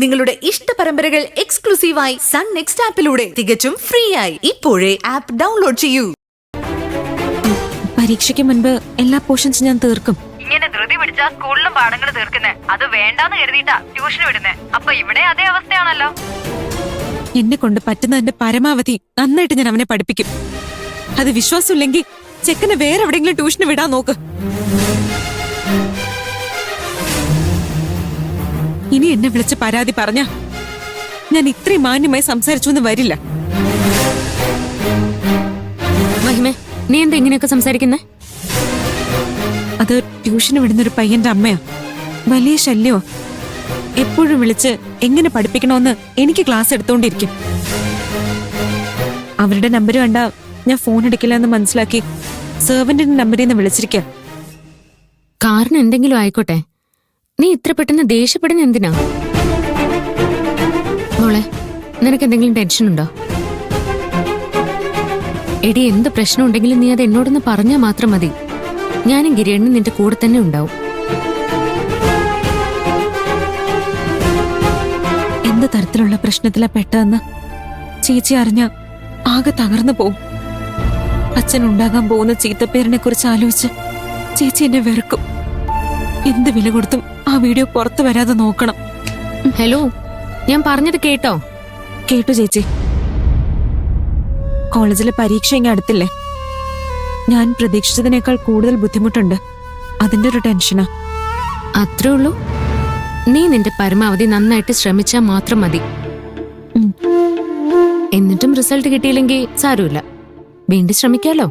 നിങ്ങളുടെ ഇഷ്ട പരമ്പരകൾ എക്സ്ക്ലൂസീവായി സൺ നെക്സ്റ്റ് ആപ്പിലൂടെ തികച്ചും ഫ്രീ ആയി ഇപ്പോഴേ ആപ്പ് ഡൗൺലോഡ് ചെയ്യൂ. പരീക്ഷയ്ക്ക് മുൻപ് എല്ലാ പോർഷൻസും ഞാൻ തീർക്കും. ഇങ്ങനെ ധൃതി പിടിച്ചാ സ്കൂളിലും പാഠങ്ങൾ തീർക്കുന്നേ. അത് വേണ്ടാന്ന് കരുതിയിട്ടാ ട്യൂഷൻ വിടുന്നേ. അപ്പൊ ഇവിടെ അതേ അവസ്ഥയാണല്ലോ. എന്നെ കൊണ്ട് പറ്റുന്നതിന്റെ പരമാവധി നന്നായിട്ട് ഞാൻ അവനെ പഠിപ്പിക്കും. അത് വിശ്വാസമില്ലെങ്കിൽ ചെക്കനെ വേറെ എവിടെയെങ്കിലും ട്യൂഷന് വിടാൻ നോക്ക്. ഇനി എന്നെ വിളിച്ച് പരാതി പറഞ്ഞ ഞാൻ ഇത്രയും മാന്യമായി സംസാരിച്ചു എന്ന് വരില്ല. മഹിമേ, നീ എന്താ ഇങ്ങനെയൊക്കെ സംസാരിക്കുന്നേ? അത് ട്യൂഷന് വിടുന്നൊരു പയ്യന്റെ അമ്മയാ. വലിയ ശല്യമോ. എപ്പോഴും വിളിച്ച് എങ്ങനെ പഠിപ്പിക്കണോന്ന് എനിക്ക് ക്ലാസ് എടുത്തോണ്ടിരിക്കും. അവരുടെ നമ്പർ കണ്ട ഞാൻ ഫോൺ എടുക്കില്ല എന്ന് മനസ്സിലാക്കി സെർവന്റിന്റെ നമ്പറിൽ നിന്ന് വിളിച്ചിരിക്കാം. കാരണം എന്തെങ്കിലും ആയിക്കോട്ടെ, നീ ഇത്ര പെട്ടെന്ന് ദേഷ്യപ്പെടുന്ന എന്തിനാ? മോളെ, നിനക്ക് എന്തെങ്കിലും ടെൻഷൻ ഉണ്ടോ? എടി, എന്ത് പ്രശ്നം ഉണ്ടെങ്കിലും നീ അത് എന്നോടൊന്ന് പറഞ്ഞാൽ മാത്രം മതി. ഞാനും ഗിരിയണ്ണും നിന്റെ കൂടെ തന്നെ ഉണ്ടാവും. എന്ത് തരത്തിലുള്ള പ്രശ്നത്തിലാ പെട്ടതെന്ന് ചേച്ചി അറിഞ്ഞ ആകെ തകർന്നു പോവും. അച്ഛൻ ഉണ്ടാകാൻ പോകുന്ന ചീത്തപ്പേരിനെ കുറിച്ച് ആലോചിച്ച് ചേച്ചി എന്നെ വെറുക്കും. എന്ത് വില കൊടുത്തും ആ വീഡിയോ പുറത്തു വരാതെ നോക്കണം. ഹലോ, ഞാൻ പറഞ്ഞത് കേട്ടോ? കേട്ടു ചേച്ചി. കോളേജിലെ പരീക്ഷ ഇങ്ങനെ അടുത്തില്ലേ. ഞാൻ പ്രതീക്ഷിച്ചതിനേക്കാൾ കൂടുതൽ ബുദ്ധിമുട്ടുണ്ട്. അതിന്റെ ഒരു ടെൻഷനാ. അത്രേ ഉള്ളൂ. നീ നിന്റെ പരമാവധി നന്നായിട്ട് ശ്രമിച്ചാ മാത്രം മതി. എന്നിട്ടും റിസൾട്ട് കിട്ടിയില്ലെങ്കിൽ സാരമില്ല, വീണ്ടും ശ്രമിക്കാലോ.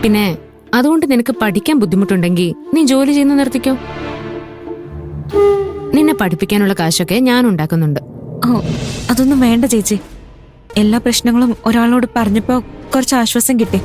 പിന്നെ അതുകൊണ്ട് നിനക്ക് പഠിക്കാൻ ബുദ്ധിമുട്ടുണ്ടെങ്കിൽ നീ ജോലി ചെയ്യുന്ന നിർത്തിക്കോ. നിന്നെ പഠിപ്പിക്കാനുള്ള കാശൊക്കെ ഞാൻ ഉണ്ടാക്കുന്നുണ്ട്. ഓ, അതൊന്നും വേണ്ട ചേച്ചി. എല്ലാ പ്രശ്നങ്ങളും ഒരാളോട് പറഞ്ഞപ്പോ കുറച്ച് ആശ്വാസം കിട്ടി.